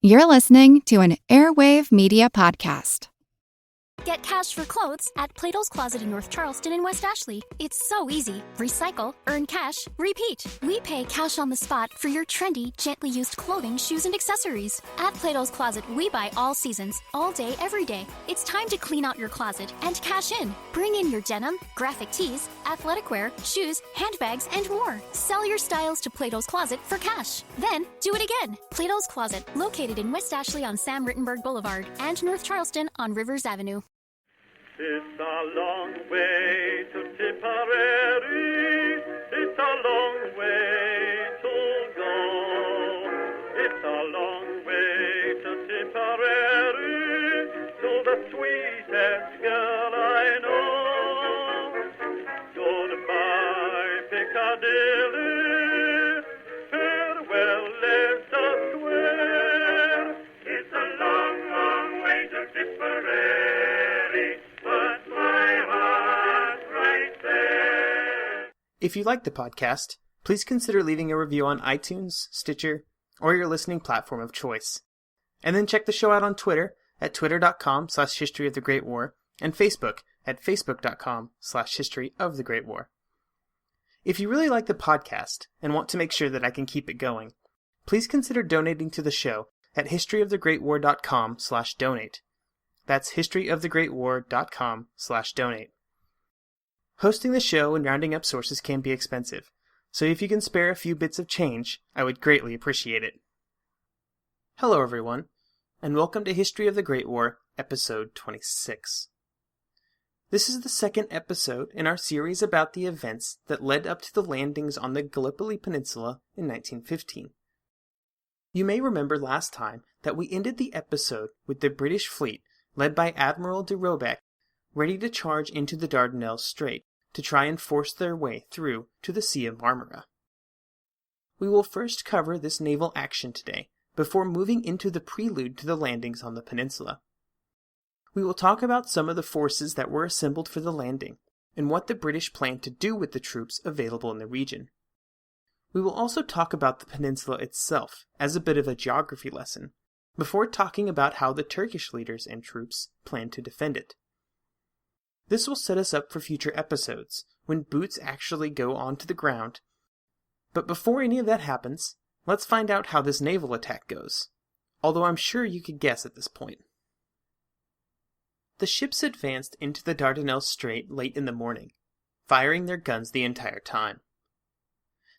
You're listening to an Airwave Media Podcast. Get cash for clothes at Plato's Closet in North Charleston and West Ashley. It's so easy. Recycle, earn cash, repeat. We pay cash on the spot for your trendy, gently used clothing, shoes, and accessories. At Plato's Closet, we buy all seasons, all day, every day. It's time to clean out your closet and cash in. Bring in your denim, graphic tees, athletic wear, shoes, handbags, and more. Sell your styles to Plato's Closet for cash. Then, do it again. Plato's Closet, located in West Ashley on Sam Rittenberg Boulevard and North Charleston on Rivers Avenue. It's a long way to Tipperary, it's a long way to go. It's a long way to Tipperary, to the sweetest girl I know. Goodbye, Piccadilly, farewell, Leicester Square. It's a long, long way to Tipperary. If you like the podcast, please consider leaving a review on iTunes, Stitcher, or your listening platform of choice. And then check the show out on Twitter at twitter.com/historyofthegreatwar and Facebook at facebook.com/historyofthegreatwar. If you really like the podcast and want to make sure that I can keep it going, please consider donating to the show at historyofthegreatwar.com/donate. That's historyofthegreatwar.com/donate. Hosting the show and rounding up sources can be expensive, so if you can spare a few bits of change, I would greatly appreciate it. Hello everyone, and welcome to History of the Great War, episode 26. This is the second episode in our series about the events that led up to the landings on the Gallipoli Peninsula in 1915. You may remember last time that we ended the episode with the British fleet, led by Admiral de Robeck, ready to charge into the Dardanelles Strait to try and force their way through to the Sea of Marmara. We will first cover this naval action today, before moving into the prelude to the landings on the peninsula. We will talk about some of the forces that were assembled for the landing, and what the British planned to do with the troops available in the region. We will also talk about the peninsula itself, as a bit of a geography lesson, before talking about how the Turkish leaders and troops planned to defend it. This will set us up for future episodes, when boots actually go onto the ground. But before any of that happens, let's find out how this naval attack goes, although I'm sure you could guess at this point. The ships advanced into the Dardanelles Strait late in the morning, firing their guns the entire time.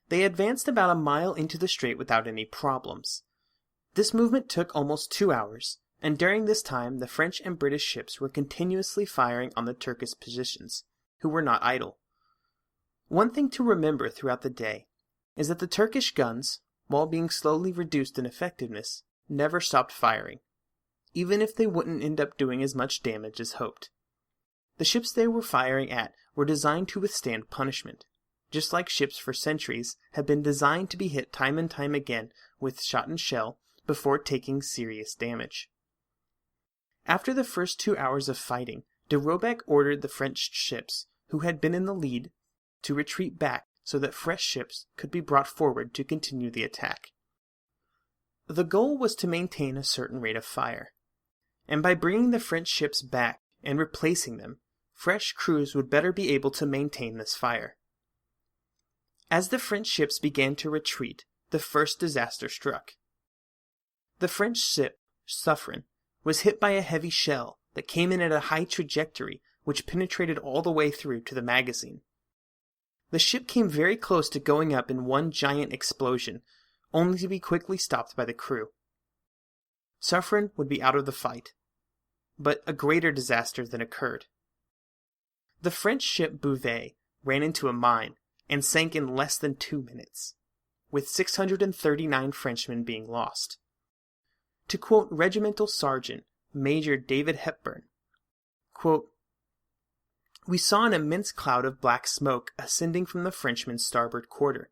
They advanced about a mile into the strait without any problems. This movement took almost 2 hours, and during this time the French and British ships were continuously firing on the Turkish positions, who were not idle. One thing to remember throughout the day is that the Turkish guns, while being slowly reduced in effectiveness, never stopped firing, even if they wouldn't end up doing as much damage as hoped. The ships they were firing at were designed to withstand punishment, just like ships for centuries have been designed to be hit time and time again with shot and shell before taking serious damage. After the first 2 hours of fighting, de Robeck ordered the French ships, who had been in the lead, to retreat back so that fresh ships could be brought forward to continue the attack. The goal was to maintain a certain rate of fire, and by bringing the French ships back and replacing them, fresh crews would better be able to maintain this fire. As the French ships began to retreat, the first disaster struck. The French ship, Suffren, was hit by a heavy shell that came in at a high trajectory which penetrated all the way through to the magazine. The ship came very close to going up in one giant explosion, only to be quickly stopped by the crew. Suffren would be out of the fight, but a greater disaster then occurred. The French ship Bouvet ran into a mine and sank in less than 2 minutes, with 639 Frenchmen being lost. To quote Regimental Sergeant Major David Hepburn, quote, "We saw an immense cloud of black smoke ascending from the Frenchman's starboard quarter.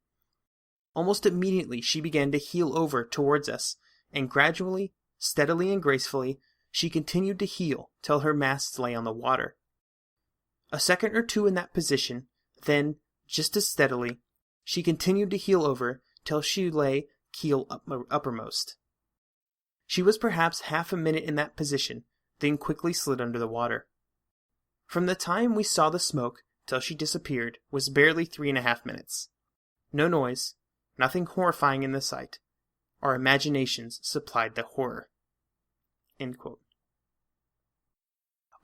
Almost immediately she began to heel over towards us, and gradually, steadily and gracefully, she continued to heel till her masts lay on the water. A second or two in that position, then, just as steadily, she continued to heel over till she lay keel uppermost. She was perhaps half a minute in that position, then quickly slid under the water. From the time we saw the smoke till she disappeared was barely 3.5 minutes. No noise, nothing horrifying in the sight. Our imaginations supplied the horror." End quote.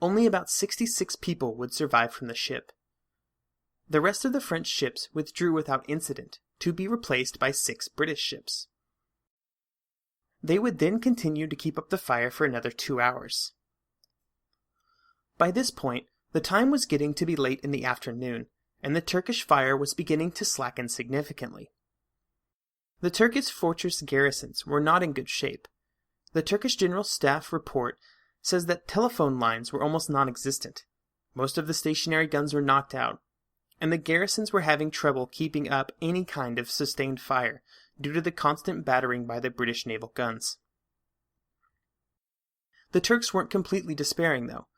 Only about 66 people would survive from the ship. The rest of the French ships withdrew without incident, to be replaced by 6 British ships. They would then continue to keep up the fire for another 2 hours. By this point, the time was getting to be late in the afternoon, and the Turkish fire was beginning to slacken significantly. The Turkish fortress garrisons were not in good shape. The Turkish General Staff report says that telephone lines were almost non-existent. Most of the stationary guns were knocked out, and the garrisons were having trouble keeping up any kind of sustained fire due to the constant battering by the British naval guns. The Turks weren't completely despairing, though.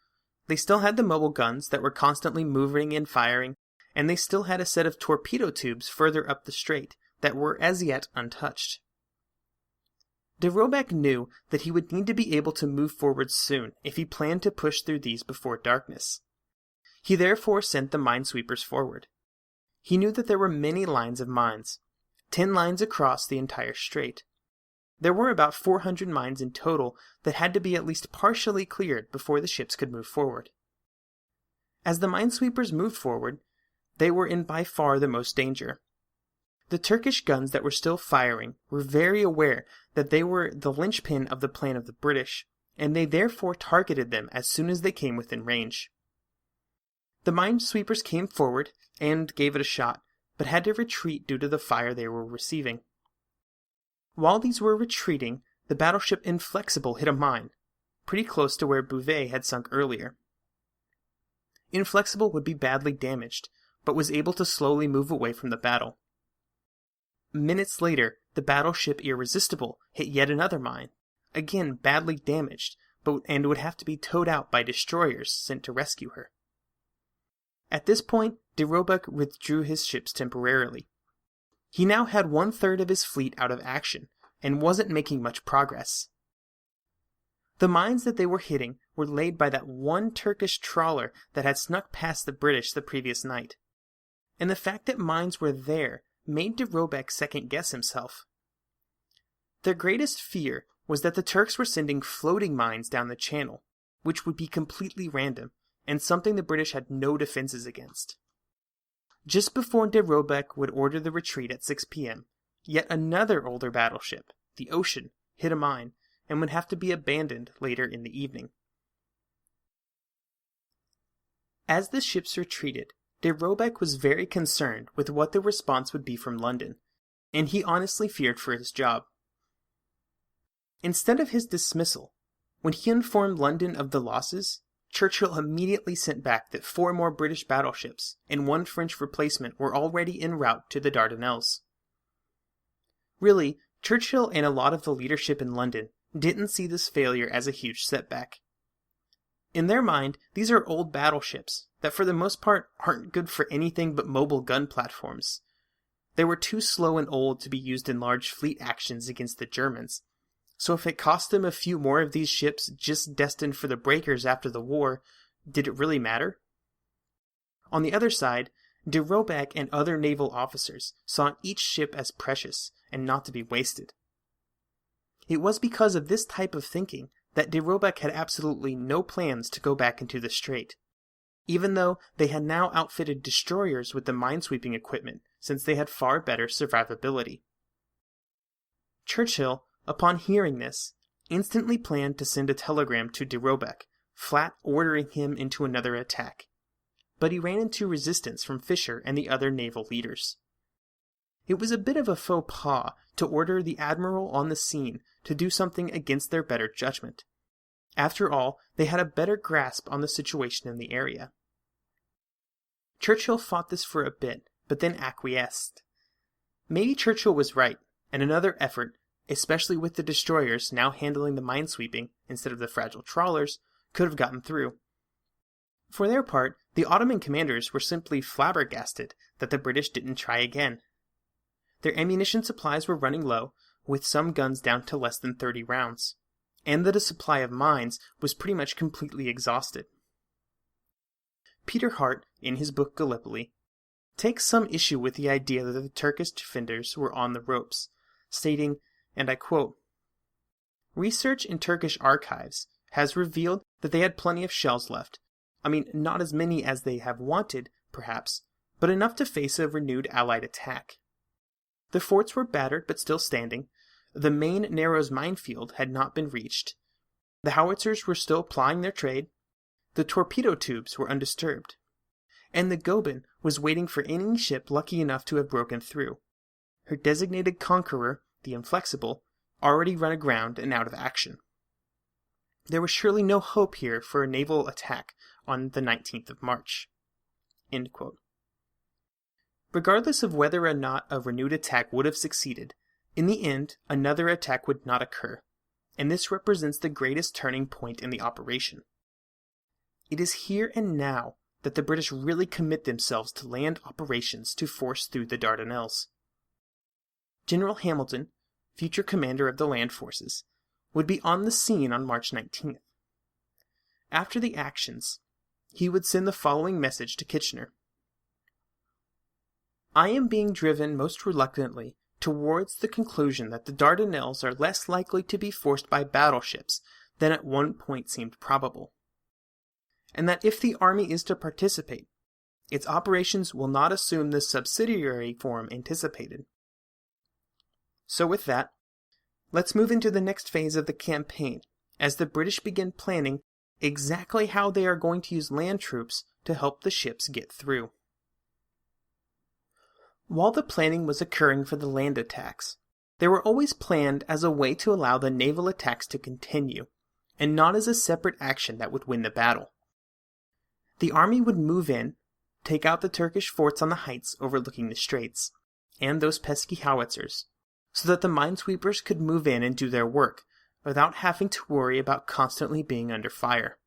They still had the mobile guns that were constantly moving and firing, and they still had a set of torpedo tubes further up the strait that were as yet untouched. De Robeck knew that he would need to be able to move forward soon if he planned to push through these before darkness. He therefore sent the minesweepers forward. He knew that there were many lines of mines, 10 lines across the entire strait. There were about 400 mines in total that had to be at least partially cleared before the ships could move forward. As the minesweepers moved forward, they were in by far the most danger. The Turkish guns that were still firing were very aware that they were the linchpin of the plan of the British, and they therefore targeted them as soon as they came within range. The minesweepers came forward and gave it a shot, but had to retreat due to the fire they were receiving. While these were retreating, the battleship Inflexible hit a mine, pretty close to where Bouvet had sunk earlier. Inflexible would be badly damaged, but was able to slowly move away from the battle. Minutes later, the battleship Irresistible hit yet another mine, again badly damaged, and would have to be towed out by destroyers sent to rescue her. At this point, de Robeck withdrew his ships temporarily. He now had 1/3 of his fleet out of action, and wasn't making much progress. The mines that they were hitting were laid by that one Turkish trawler that had snuck past the British the previous night. And the fact that mines were there made de Robeck second-guess himself. Their greatest fear was that the Turks were sending floating mines down the channel, which would be completely random, and something the British had no defenses against. Just before de Robeck would order the retreat at 6 p.m., yet another older battleship, the Ocean, hit a mine, and would have to be abandoned later in the evening. As the ships retreated, de Robeck was very concerned with what the response would be from London, and he honestly feared for his job. Instead of his dismissal, when he informed London of the losses, Churchill immediately sent back that 4 more British battleships and 1 French replacement were already en route to the Dardanelles. Really, Churchill and a lot of the leadership in London didn't see this failure as a huge setback. In their mind, these are old battleships that for the most part aren't good for anything but mobile gun platforms. They were too slow and old to be used in large fleet actions against the Germans, so if it cost them a few more of these ships just destined for the breakers after the war, did it really matter? On the other side, de Robeck and other naval officers saw each ship as precious and not to be wasted. It was because of this type of thinking that de Robeck had absolutely no plans to go back into the strait, even though they had now outfitted destroyers with the minesweeping equipment since they had far better survivability. Churchill, upon hearing this, instantly planned to send a telegram to de Robeck, flat ordering him into another attack. But he ran into resistance from Fisher and the other naval leaders. It was a bit of a faux pas to order the admiral on the scene to do something against their better judgment. After all, they had a better grasp on the situation in the area. Churchill fought this for a bit, but then acquiesced. Maybe Churchill was right, and another effort, especially with the destroyers now handling the minesweeping instead of the fragile trawlers, could have gotten through. For their part, the Ottoman commanders were simply flabbergasted that the British didn't try again. Their ammunition supplies were running low, with some guns down to less than 30 rounds. and that a supply of mines was pretty much completely exhausted. Peter Hart, in his book Gallipoli, takes some issue with the idea that the Turkish defenders were on the ropes, stating, and I quote, "Research in Turkish archives has revealed that they had plenty of shells left. I mean, not as many as they have wanted, perhaps, but enough to face a renewed Allied attack. The forts were battered but still standing. The main Narrows minefield had not been reached. The howitzers were still plying their trade. The torpedo tubes were undisturbed. And the Goeben was waiting for any ship lucky enough to have broken through. Her designated conqueror, the Inflexible, already run aground and out of action. There was surely no hope here for a naval attack on the 19th of March." End quote. Regardless of whether or not a renewed attack would have succeeded, in the end, another attack would not occur, and this represents the greatest turning point in the operation. It is here and now that the British really commit themselves to land operations to force through the Dardanelles. General Hamilton, future commander of the land forces, would be on the scene on March 19th. After the actions, he would send the following message to Kitchener. "I am being driven most reluctantly towards the conclusion that the Dardanelles are less likely to be forced by battleships than at one point seemed probable, and that if the army is to participate, its operations will not assume the subsidiary form anticipated. So with that, let's move into the next phase of the campaign, as the British begin planning exactly how they are going to use land troops to help the ships get through." While the planning was occurring for the land attacks, they were always planned as a way to allow the naval attacks to continue, and not as a separate action that would win the battle. The army would move in, take out the Turkish forts on the heights overlooking the straits, and those pesky howitzers, so that the minesweepers could move in and do their work, without having to worry about constantly being under fire.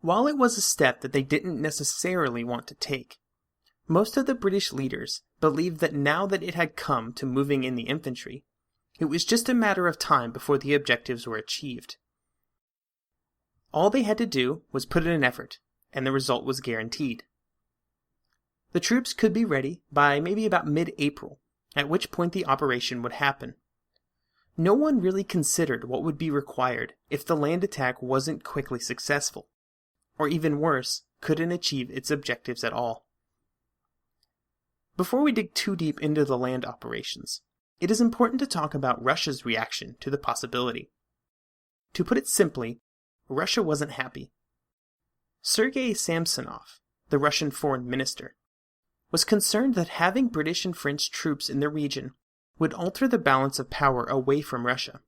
While it was a step that they didn't necessarily want to take, most of the British leaders believed that now that it had come to moving in the infantry, it was just a matter of time before the objectives were achieved. All they had to do was put in an effort, and the result was guaranteed. The troops could be ready by maybe about mid-April, at which point the operation would happen. No one really considered what would be required if the land attack wasn't quickly successful, or even worse, couldn't achieve its objectives at all. Before we dig too deep into the land operations, it is important to talk about Russia's reaction to the possibility. To put it simply, Russia wasn't happy. Sergei Samsonov, the Russian foreign minister, was concerned that having British and French troops in the region would alter the balance of power away from Russia.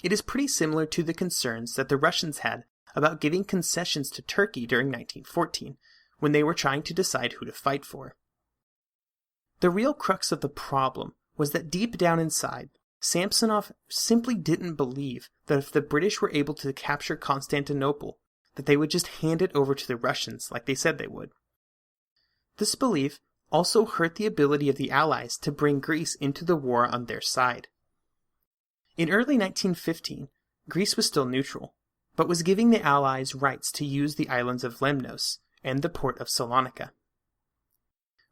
It is pretty similar to the concerns that the Russians had about giving concessions to Turkey during 1914, when they were trying to decide who to fight for. The real crux of the problem was that deep down inside, Samsonov simply didn't believe that if the British were able to capture Constantinople, that they would just hand it over to the Russians like they said they would. This belief also hurt the ability of the Allies to bring Greece into the war on their side. In early 1915, Greece was still neutral, but was giving the Allies rights to use the islands of Lemnos and the port of Salonika.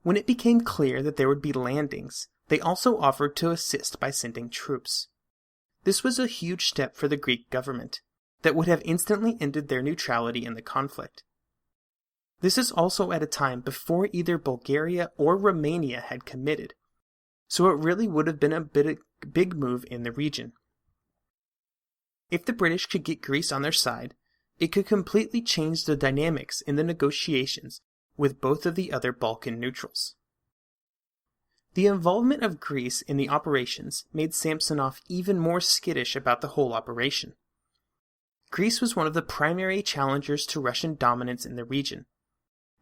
When it became clear that there would be landings, they also offered to assist by sending troops. This was a huge step for the Greek government that would have instantly ended their neutrality in the conflict. This is also at a time before either Bulgaria or Romania had committed, so it really would have been a big move in the region. If the British could get Greece on their side, it could completely change the dynamics in the negotiations with both of the other Balkan neutrals. The involvement of Greece in the operations made Samsonov even more skittish about the whole operation. Greece was one of the primary challengers to Russian dominance in the region,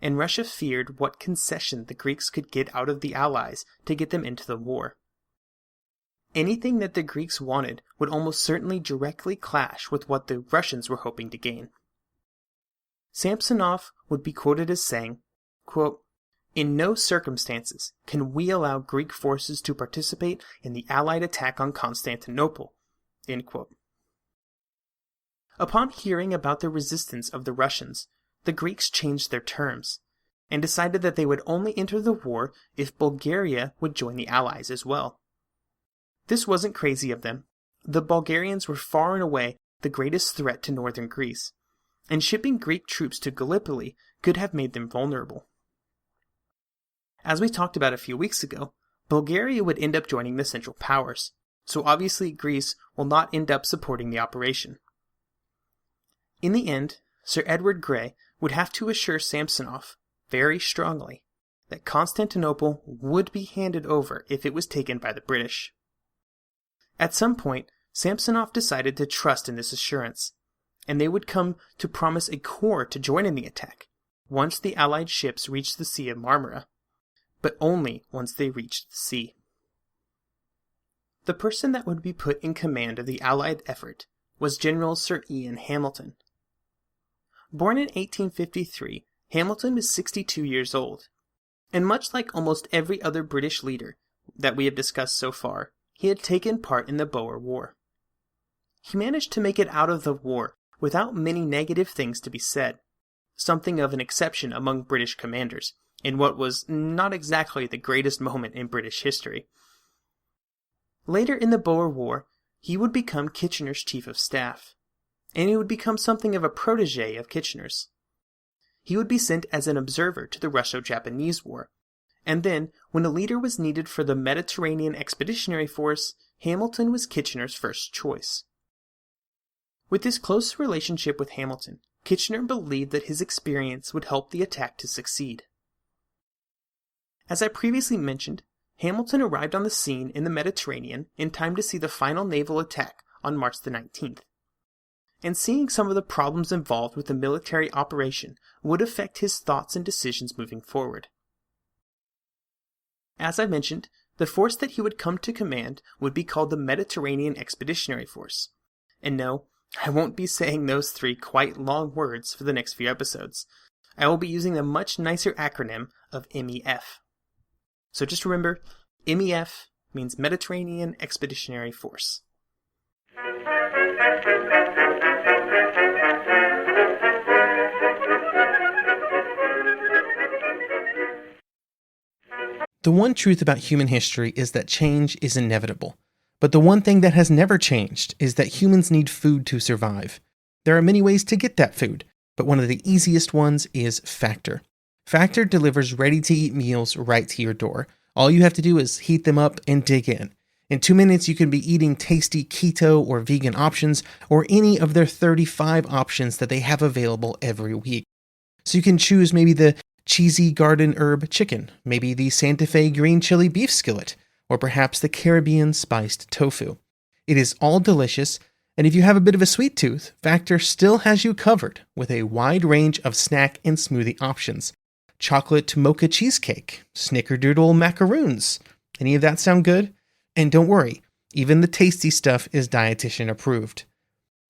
and Russia feared what concession the Greeks could get out of the Allies to get them into the war. Anything that the Greeks wanted would almost certainly directly clash with what the Russians were hoping to gain. Samsonov would be quoted as saying, quote, "In no circumstances can we allow Greek forces to participate in the Allied attack on Constantinople." End quote. Upon hearing about the resistance of the Russians, the Greeks changed their terms, and decided that they would only enter the war if Bulgaria would join the Allies as well. This wasn't crazy of them. The Bulgarians were far and away the greatest threat to northern Greece, and shipping Greek troops to Gallipoli could have made them vulnerable. As we talked about a few weeks ago, Bulgaria would end up joining the Central Powers, so obviously Greece will not end up supporting the operation. In the end, Sir Edward Grey would have to assure Samsonov, very strongly, that Constantinople would be handed over if it was taken by the British. At some point, Samsonov decided to trust in this assurance, and they would come to promise a corps to join in the attack once the Allied ships reached the Sea of Marmara, but only once they reached the sea. The person that would be put in command of the Allied effort was General Sir Ian Hamilton. Born in 1853, Hamilton was 62 years old, and much like almost every other British leader that we have discussed so far, he had taken part in the Boer War. He managed to make it out of the war without many negative things to be said, something of an exception among British commanders, in what was not exactly the greatest moment in British history. Later in the Boer War, he would become Kitchener's chief of staff, and he would become something of a protege of Kitchener's. He would be sent as an observer to the Russo-Japanese War, and then, when a leader was needed for the Mediterranean Expeditionary Force, Hamilton was Kitchener's first choice. With this close relationship with Hamilton, Kitchener believed that his experience would help the attack to succeed. As I previously mentioned, Hamilton arrived on the scene in the Mediterranean in time to see the final naval attack on March the 19th. And seeing some of the problems involved with the military operation would affect his thoughts and decisions moving forward. As I mentioned, the force that he would come to command would be called the Mediterranean Expeditionary Force. And no, I won't be saying those three quite long words for the next few episodes. I will be using the much nicer acronym of MEF. So just remember, MEF means Mediterranean Expeditionary Force. The one truth about human history is that change is inevitable. But the one thing that has never changed is that humans need food to survive. There are many ways to get that food, but one of the easiest ones is Factor. Factor delivers ready-to-eat meals right to your door. All you have to do is heat them up and dig in. In 2 minutes, you can be eating tasty keto or vegan options, or any of their 35 options that they have available every week. So you can choose maybe the cheesy garden herb chicken, maybe the Santa Fe green chili beef skillet, or perhaps the Caribbean spiced tofu. It is all delicious, and if you have a bit of a sweet tooth, Factor still has you covered with a wide range of snack and smoothie options. Chocolate mocha cheesecake, snickerdoodle macaroons. Any of that sound good? And don't worry, even the tasty stuff is dietitian approved.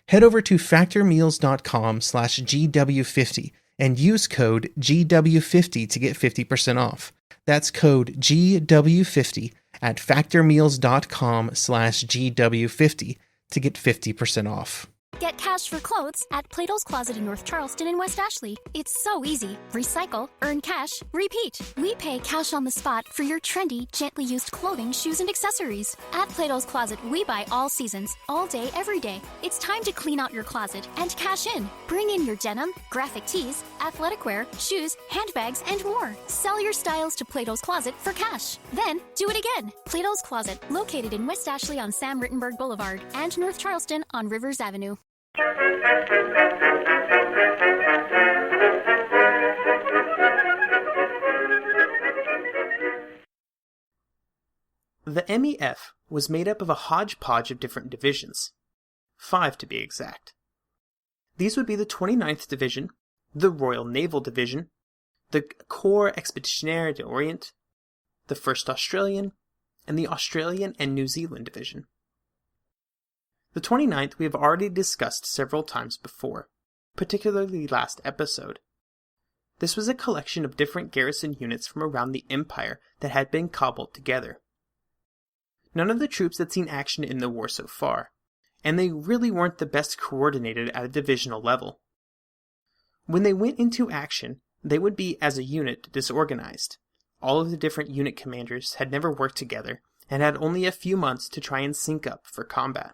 Head over to factormeals.com/GW50 and use code GW50 to get 50% off. That's code GW50 at factormeals.com/GW50 to get 50% off. Get cash for clothes at Plato's Closet in North Charleston and West Ashley. It's so easy. Recycle, earn cash, repeat. We pay cash on the spot for your trendy, gently used clothing, shoes, and accessories. At Plato's Closet, we buy all seasons, all day, every day. It's time to clean out your closet and cash in. Bring in your denim, graphic tees, athletic wear, shoes, handbags, and more. Sell your styles to Plato's Closet for cash. Then, do it again. Plato's Closet, located in West Ashley on Sam Rittenberg Boulevard and North Charleston on Rivers Avenue. The MEF was made up of a hodgepodge of different divisions, 5 to be exact. These would be the 29th Division, the Royal Naval Division, the Corps Expeditionnaire d'Orient, the 1st Australian, and the Australian and New Zealand Division. The 29th we have already discussed several times before, particularly last episode. This was a collection of different garrison units from around the Empire that had been cobbled together. None of the troops had seen action in the war so far, and they really weren't the best coordinated at a divisional level. When they went into action, they would be, as a unit, disorganized. All of the different unit commanders had never worked together, and had only a few months to try and sync up for combat.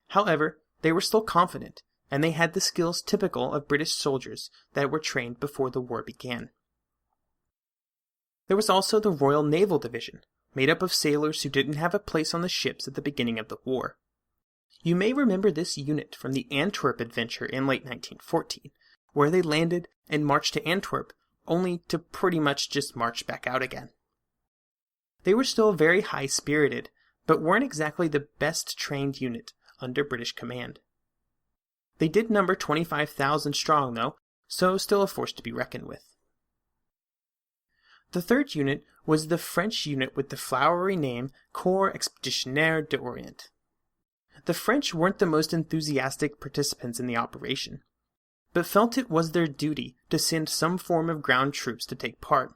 However, they were still confident, and they had the skills typical of British soldiers that were trained before the war began. There was also the Royal Naval Division, made up of sailors who didn't have a place on the ships at the beginning of the war. You may remember this unit from the Antwerp adventure in late 1914, where they landed and marched to Antwerp, only to pretty much just march back out again. They were still very high-spirited, but weren't exactly the best trained unit under British command. They did number 25,000 strong, though, so still a force to be reckoned with. The third unit was the French unit with the flowery name Corps Expéditionnaire d'Orient. The French weren't the most enthusiastic participants in the operation, but felt it was their duty to send some form of ground troops to take part.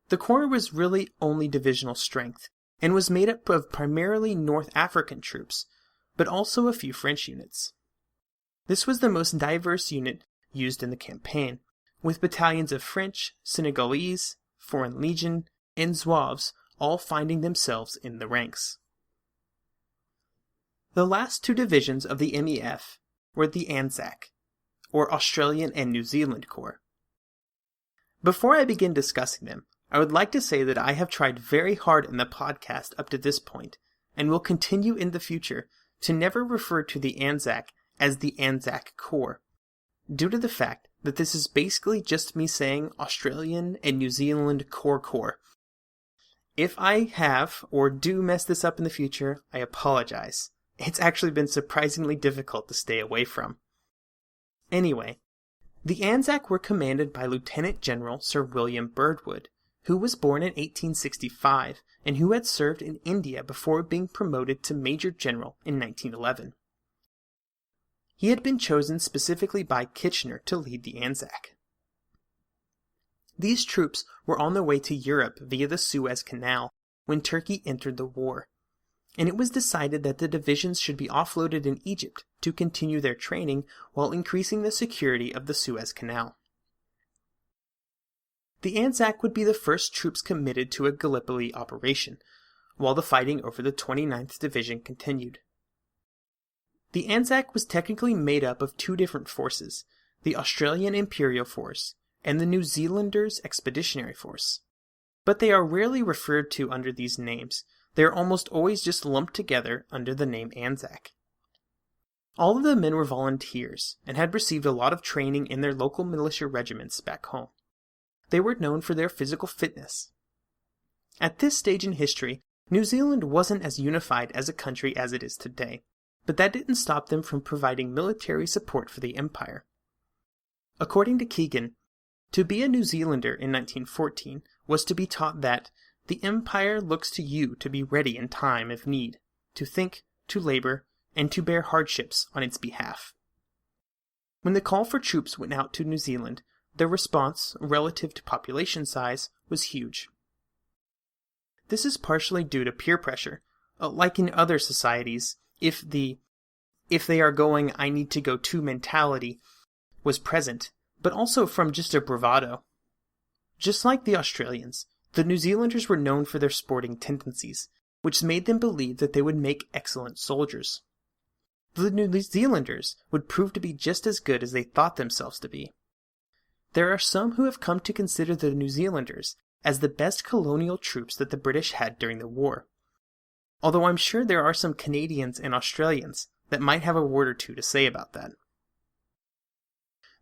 The Corps was really only divisional strength, and was made up of primarily North African troops, but also a few French units. This was the most diverse unit used in the campaign, with battalions of French, Senegalese, Foreign Legion, and Zouaves all finding themselves in the ranks. The last two divisions of the MEF were the ANZAC, or Australian and New Zealand Corps. Before I begin discussing them, I would like to say that I have tried very hard in the podcast up to this point, and will continue in the future, to never refer to the ANZAC as the ANZAC Corps, due to the fact that this is basically just me saying Australian and New Zealand Corps. If I have, or do mess this up in the future, I apologize. It's actually been surprisingly difficult to stay away from. Anyway, the ANZAC were commanded by Lieutenant General Sir William Birdwood, who was born in 1865 and who had served in India before being promoted to Major General in 1911. He had been chosen specifically by Kitchener to lead the ANZAC. These troops were on their way to Europe via the Suez Canal when Turkey entered the war, and it was decided that the divisions should be offloaded in Egypt to continue their training while increasing the security of the Suez Canal. The ANZAC would be the first troops committed to a Gallipoli operation, while the fighting over the 29th Division continued. The ANZAC was technically made up of two different forces, the Australian Imperial Force and the New Zealanders Expeditionary Force. But they are rarely referred to under these names. They are almost always just lumped together under the name ANZAC. All of the men were volunteers and had received a lot of training in their local militia regiments back home. They were known for their physical fitness. At this stage in history, New Zealand wasn't as unified as a country as it is today, but that didn't stop them from providing military support for the Empire. According to Keegan, to be a New Zealander in 1914 was to be taught that the Empire looks to you to be ready in time of need, to think, to labor, and to bear hardships on its behalf. When the call for troops went out to New Zealand, their response, relative to population size, was huge. This is partially due to peer pressure. Like in other societies, if they are going I need to go too mentality was present, but also from just a bravado. Just like the Australians, the New Zealanders were known for their sporting tendencies, which made them believe that they would make excellent soldiers. The New Zealanders would prove to be just as good as they thought themselves to be. There are some who have come to consider the New Zealanders as the best colonial troops that the British had during the war, although I'm sure there are some Canadians and Australians that might have a word or two to say about that.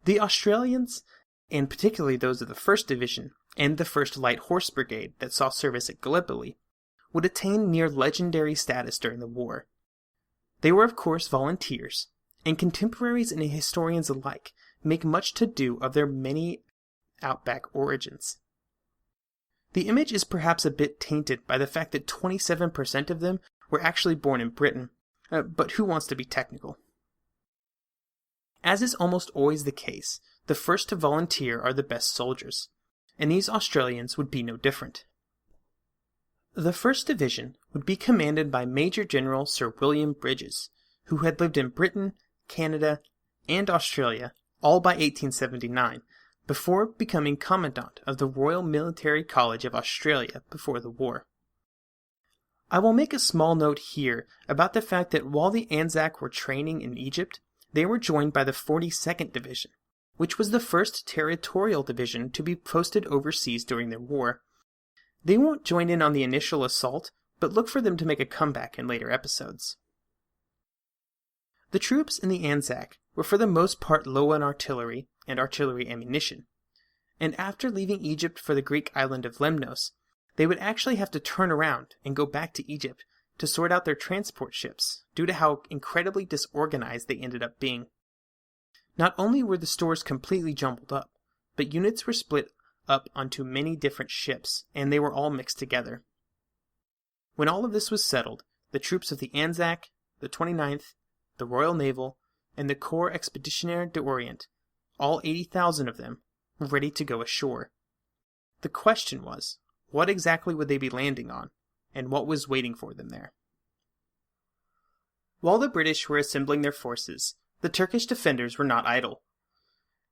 The Australians, and particularly those of the 1st Division and the 1st Light Horse Brigade that saw service at Gallipoli, would attain near legendary status during the war. They were of course volunteers, and contemporaries and historians alike make much to do of their many outback origins. The image is perhaps a bit tainted by the fact that 27% of them were actually born in Britain, but who wants to be technical? As is almost always the case, the first to volunteer are the best soldiers, and these Australians would be no different. The 1st Division would be commanded by Major General Sir William Bridges, who had lived in Britain, Canada, and Australia all by 1879, before becoming Commandant of the Royal Military College of Australia before the war. I will make a small note here about the fact that while the Anzac were training in Egypt, they were joined by the 42nd Division, which was the first territorial division to be posted overseas during the war. They won't join in on the initial assault, but look for them to make a comeback in later episodes. The troops in the Anzac were for the most part low on artillery and artillery ammunition, and after leaving Egypt for the Greek island of Lemnos, they would actually have to turn around and go back to Egypt to sort out their transport ships due to how incredibly disorganized they ended up being. Not only were the stores completely jumbled up, but units were split up onto many different ships, and they were all mixed together. When all of this was settled, the troops of the Anzac, the 29th, the Royal Naval, and the Corps Expeditionnaire d'Orient, all 80,000 of them, were ready to go ashore. The question was, what exactly would they be landing on, and what was waiting for them there? While the British were assembling their forces, the Turkish defenders were not idle.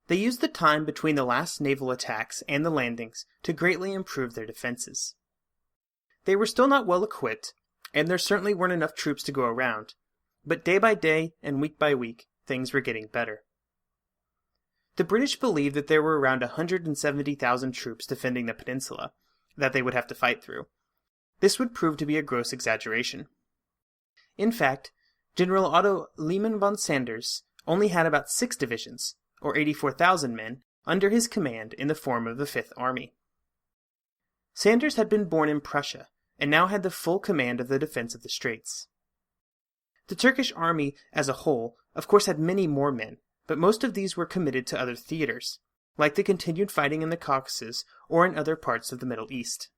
They used the time between the last naval attacks and the landings to greatly improve their defenses. They were still not well equipped, and there certainly weren't enough troops to go around, but day by day and week by week, things were getting better. The British believed that there were around 170,000 troops defending the peninsula that they would have to fight through. This would prove to be a gross exaggeration. In fact, General Otto Lehmann von Sanders only had about 6 divisions, or 84,000 men, under his command in the form of the Fifth Army. Sanders had been born in Prussia, and now had the full command of the defense of the Straits. The Turkish army as a whole, of course, had many more men, but most of these were committed to other theaters, like the continued fighting in the Caucasus or in other parts of the Middle East.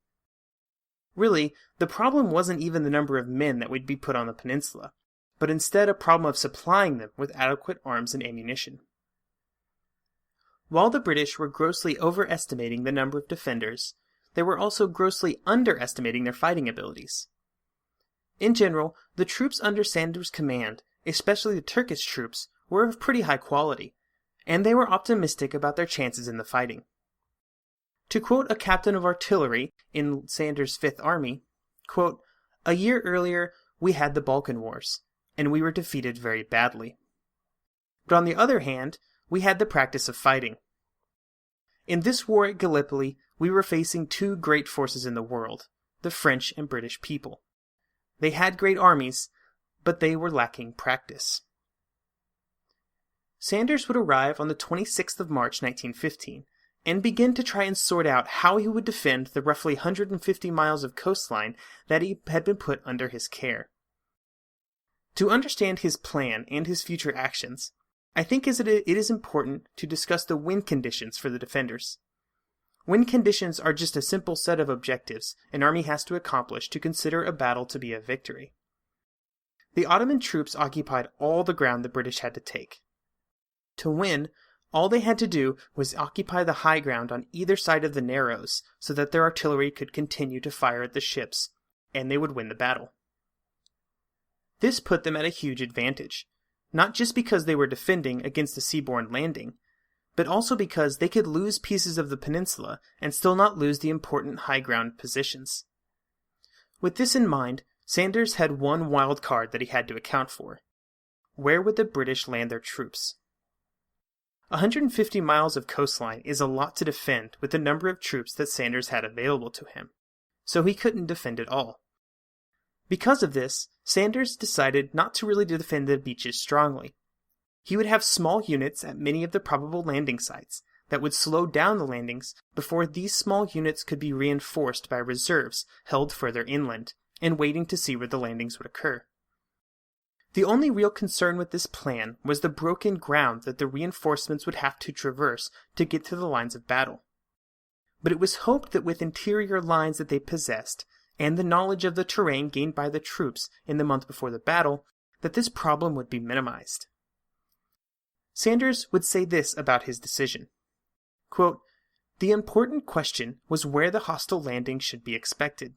Really, the problem wasn't even the number of men that would be put on the peninsula, but instead a problem of supplying them with adequate arms and ammunition. While the British were grossly overestimating the number of defenders, they were also grossly underestimating their fighting abilities. In general, the troops under Sanders' command, especially the Turkish troops, were of pretty high quality, and they were optimistic about their chances in the fighting. To quote a captain of artillery in Sanders' Fifth Army, quote, "A year earlier we had the Balkan Wars, and we were defeated very badly. But on the other hand, we had the practice of fighting. In this war at Gallipoli, we were facing 2 great forces in the world, the French and British people. They had great armies, but they were lacking practice." Sanders would arrive on the 26th of March 1915, and begin to try and sort out how he would defend the roughly 150 miles of coastline that had been put under his care. To understand his plan and his future actions, I think it is important to discuss the wind conditions for the defenders. Wind conditions are just a simple set of objectives an army has to accomplish to consider a battle to be a victory. The Ottoman troops occupied all the ground the British had to take. To win, all they had to do was occupy the high ground on either side of the narrows so that their artillery could continue to fire at the ships, and they would win the battle. This put them at a huge advantage, not just because they were defending against a seaborne landing, but also because they could lose pieces of the peninsula and still not lose the important high ground positions. With this in mind, Sanders had one wild card that he had to account for. Where would the British land their troops? 150 miles of coastline is a lot to defend with the number of troops that Sanders had available to him, so he couldn't defend it all. Because of this, Sanders decided not to really defend the beaches strongly. He would have small units at many of the probable landing sites that would slow down the landings before these small units could be reinforced by reserves held further inland and waiting to see where the landings would occur. The only real concern with this plan was the broken ground that the reinforcements would have to traverse to get to the lines of battle. But it was hoped that with interior lines that they possessed, and the knowledge of the terrain gained by the troops in the month before the battle, that this problem would be minimized. Sanders would say this about his decision. Quote, "The important question was where the hostile landing should be expected.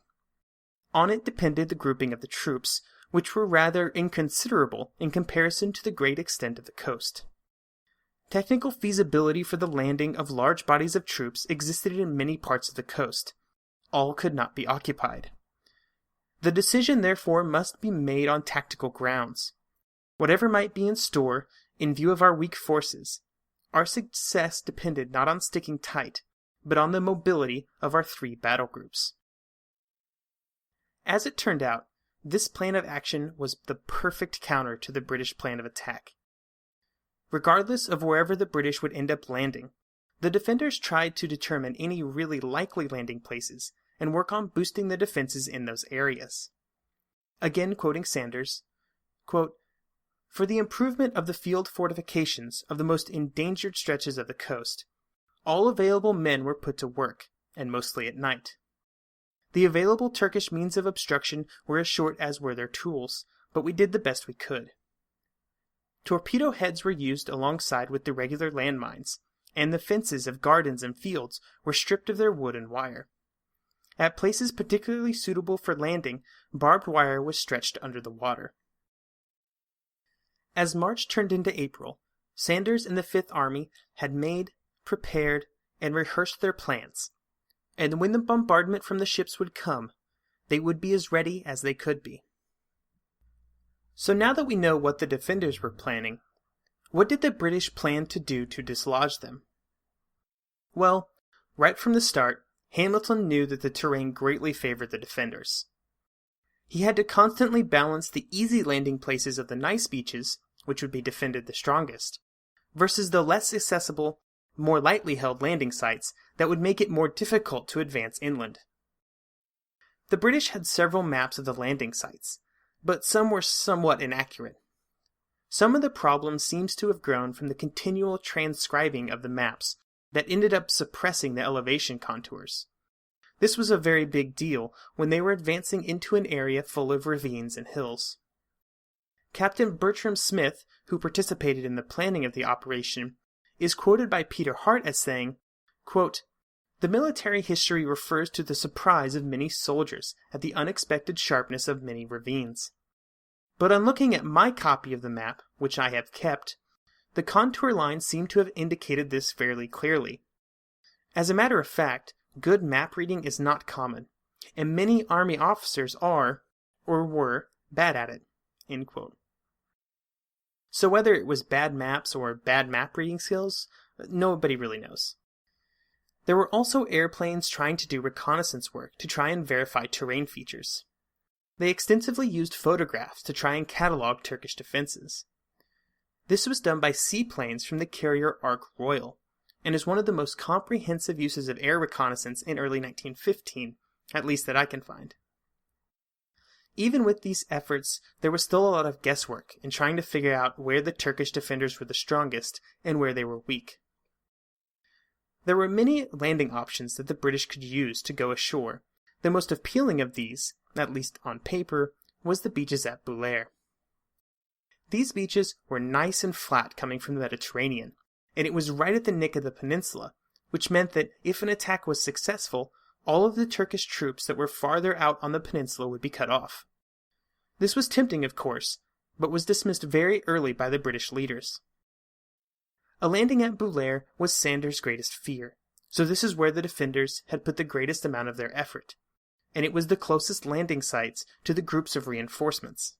On it depended the grouping of the troops, which were rather inconsiderable in comparison to the great extent of the coast. Technical feasibility for the landing of large bodies of troops existed in many parts of the coast. All could not be occupied. The decision, therefore, must be made on tactical grounds. Whatever might be in store, in view of our weak forces, our success depended not on sticking tight, but on the mobility of our three battle groups." As it turned out, this plan of action was the perfect counter to the British plan of attack. Regardless of wherever the British would end up landing, the defenders tried to determine any really likely landing places and work on boosting the defenses in those areas. Again quoting Sanders, quote, "For the improvement of the field fortifications of the most endangered stretches of the coast, all available men were put to work, and mostly at night. The available Turkish means of obstruction were as short as were their tools, but we did the best we could. Torpedo heads were used alongside with the regular landmines, and the fences of gardens and fields were stripped of their wood and wire. At places particularly suitable for landing, barbed wire was stretched under the water." As March turned into April, Sanders and the Fifth Army had made, prepared, and rehearsed their plans, and when the bombardment from the ships would come, they would be as ready as they could be. So now that we know what the defenders were planning, what did the British plan to do to dislodge them? Well, right from the start, Hamilton knew that the terrain greatly favored the defenders. He had to constantly balance the easy landing places of the nice beaches, which would be defended the strongest, versus the less accessible, more lightly held landing sites that would make it more difficult to advance inland. The British had several maps of the landing sites, but some were somewhat inaccurate. Some of the problem seems to have grown from the continual transcribing of the maps that ended up suppressing the elevation contours. This was a very big deal when they were advancing into an area full of ravines and hills. Captain Bertram Smith, who participated in the planning of the operation, is quoted by Peter Hart as saying, quote, "The military history refers to the surprise of many soldiers at the unexpected sharpness of many ravines. But on looking at my copy of the map, which I have kept, the contour lines seem to have indicated this fairly clearly. As a matter of fact, good map reading is not common, and many army officers are, or were, bad at it." End quote. So whether it was bad maps or bad map reading skills, nobody really knows. There were also airplanes trying to do reconnaissance work to try and verify terrain features. They extensively used photographs to try and catalog Turkish defenses. This was done by seaplanes from the carrier Ark Royal, and is one of the most comprehensive uses of air reconnaissance in early 1915, at least that I can find. Even with these efforts, there was still a lot of guesswork in trying to figure out where the Turkish defenders were the strongest and where they were weak. There were many landing options that the British could use to go ashore. The most appealing of these, at least on paper, was the beaches at Bulair. These beaches were nice and flat coming from the Mediterranean, and it was right at the neck of the peninsula, which meant that if an attack was successful, all of the Turkish troops that were farther out on the peninsula would be cut off. This was tempting, of course, but was dismissed very early by the British leaders. A landing at Bulair was Sanders' greatest fear, so this is where the defenders had put the greatest amount of their effort, and it was the closest landing sites to the groups of reinforcements.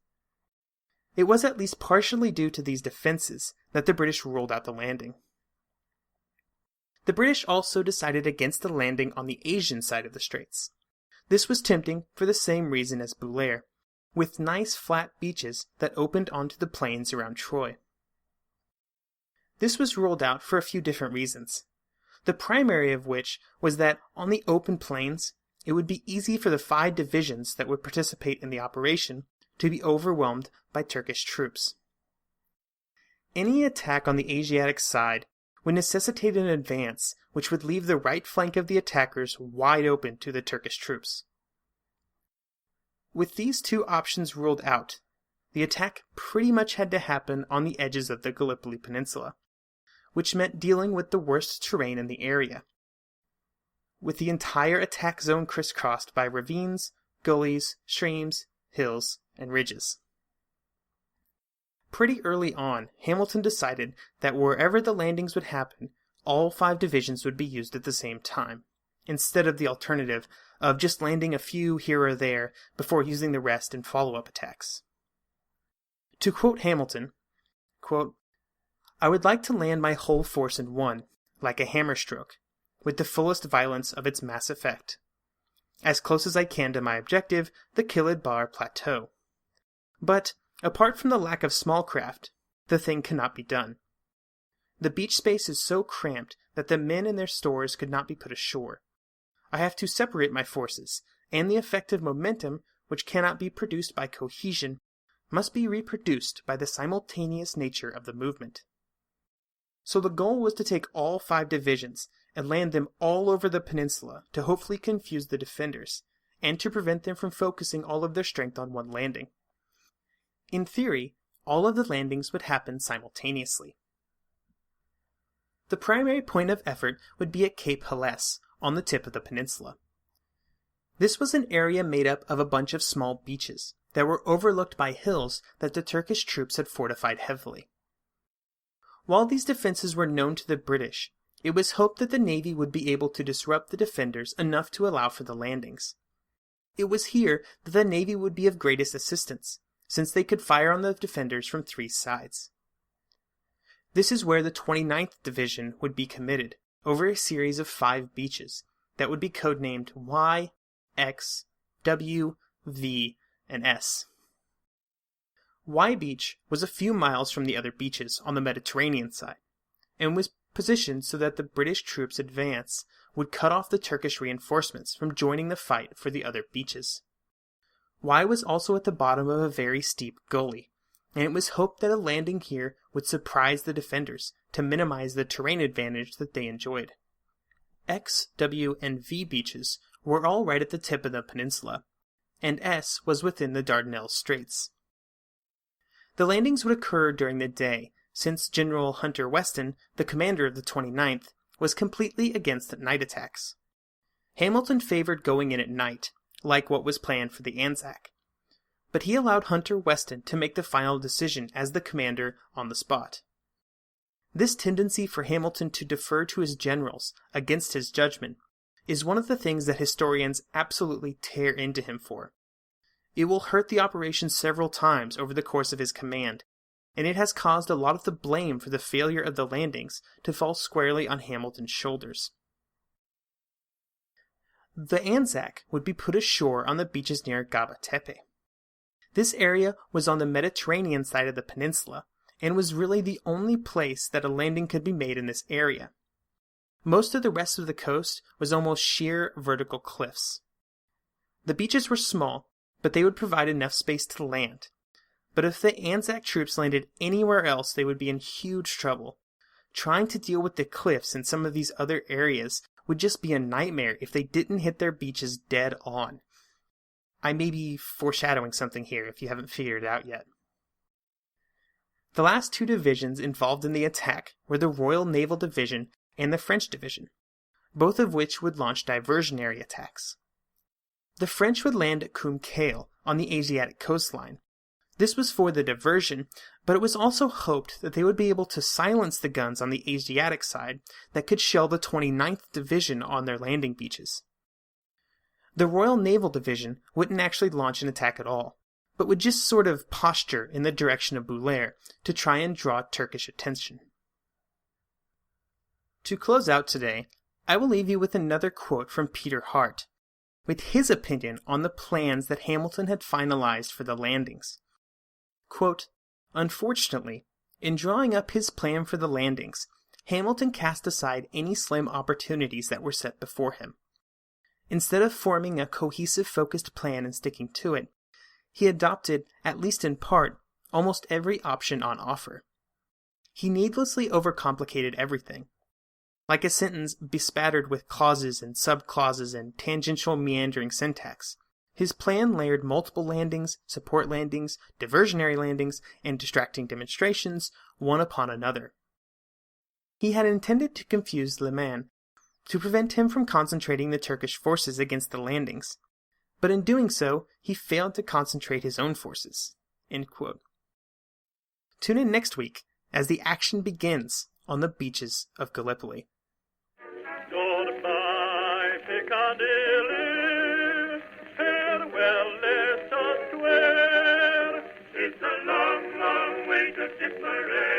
It was at least partially due to these defenses that the British ruled out the landing. The British also decided against the landing on the Asian side of the straits. This was tempting for the same reason as Bulair, with nice flat beaches that opened onto the plains around Troy. This was ruled out for a few different reasons, the primary of which was that on the open plains, it would be easy for the 5 divisions that would participate in the operation to be overwhelmed by Turkish troops. Any attack on the Asiatic side would necessitate an advance which would leave the right flank of the attackers wide open to the Turkish troops. With these two options ruled out, the attack pretty much had to happen on the edges of the Gallipoli Peninsula, which meant dealing with the worst terrain in the area, with the entire attack zone crisscrossed by ravines, gullies, streams, hills, and ridges. Pretty early on, Hamilton decided that wherever the landings would happen, all 5 divisions would be used at the same time, instead of the alternative of just landing a few here or there before using the rest in follow-up attacks. To quote Hamilton, quote, "I would like to land my whole force in one, like a hammer stroke, with the fullest violence of its mass effect, as close as I can to my objective, the Kilid Bar Plateau. But, apart from the lack of small craft, the thing cannot be done. The beach space is so cramped that the men and their stores could not be put ashore. I have to separate my forces, and the effective momentum, which cannot be produced by cohesion, must be reproduced by the simultaneous nature of the movement." So the goal was to take all 5 divisions and land them all over the peninsula to hopefully confuse the defenders, and to prevent them from focusing all of their strength on one landing. In theory, all of the landings would happen simultaneously. The primary point of effort would be at Cape Helles, on the tip of the peninsula. This was an area made up of a bunch of small beaches that were overlooked by hills that the Turkish troops had fortified heavily. While these defenses were known to the British, it was hoped that the Navy would be able to disrupt the defenders enough to allow for the landings. It was here that the Navy would be of greatest assistance, since they could fire on the defenders from 3 sides. This is where the 29th Division would be committed, over a series of 5 beaches that would be codenamed Y, X, W, V, and S. Y Beach was a few miles from the other beaches on the Mediterranean side, and was positioned so that the British troops' advance would cut off the Turkish reinforcements from joining the fight for the other beaches. Y was also at the bottom of a very steep gully, and it was hoped that a landing here would surprise the defenders to minimize the terrain advantage that they enjoyed. X, W, and V beaches were all right at the tip of the peninsula, and S was within the Dardanelles Straits. The landings would occur during the day, since General Hunter Weston, the commander of the 29th, was completely against night attacks. Hamilton favored going in at night, like what was planned for the Anzac, but he allowed Hunter Weston to make the final decision as the commander on the spot. This tendency for Hamilton to defer to his generals against his judgment is one of the things that historians absolutely tear into him for. It will hurt the operation several times over the course of his command, and it has caused a lot of the blame for the failure of the landings to fall squarely on Hamilton's shoulders. The Anzac would be put ashore on the beaches near Gaba Tepe. This area was on the Mediterranean side of the peninsula, and was really the only place that a landing could be made in this area. Most of the rest of the coast was almost sheer vertical cliffs. The beaches were small, but they would provide enough space to land. But if the Anzac troops landed anywhere else, they would be in huge trouble. Trying to deal with the cliffs in some of these other areas would just be a nightmare if they didn't hit their beaches dead on. I may be foreshadowing something here if you haven't figured it out yet. The last 2 divisions involved in the attack were the Royal Naval Division and the French Division, both of which would launch diversionary attacks. The French would land at Cumkale on the Asiatic coastline. This was for the diversion, but it was also hoped that they would be able to silence the guns on the Asiatic side that could shell the 29th Division on their landing beaches. The Royal Naval Division wouldn't actually launch an attack at all, but would just sort of posture in the direction of Bulair to try and draw Turkish attention. To close out today, I will leave you with another quote from Peter Hart, with his opinion on the plans that Hamilton had finalized for the landings. Quote, "Unfortunately, in drawing up his plan for the landings, Hamilton cast aside any slim opportunities that were set before him. Instead of forming a cohesive, focused plan and sticking to it, he adopted, at least in part, almost every option on offer. He needlessly overcomplicated everything. Like a sentence bespattered with clauses and subclauses and tangential meandering syntax, his plan layered multiple landings, support landings, diversionary landings, and distracting demonstrations, one upon another. He had intended to confuse Le Man to prevent him from concentrating the Turkish forces against the landings, but in doing so, he failed to concentrate his own forces." End quote. Tune in next week as the action begins on the beaches of Gallipoli. Goodbye, Piccadilly, farewell, let us swear. It's a long, long way to Tipperary.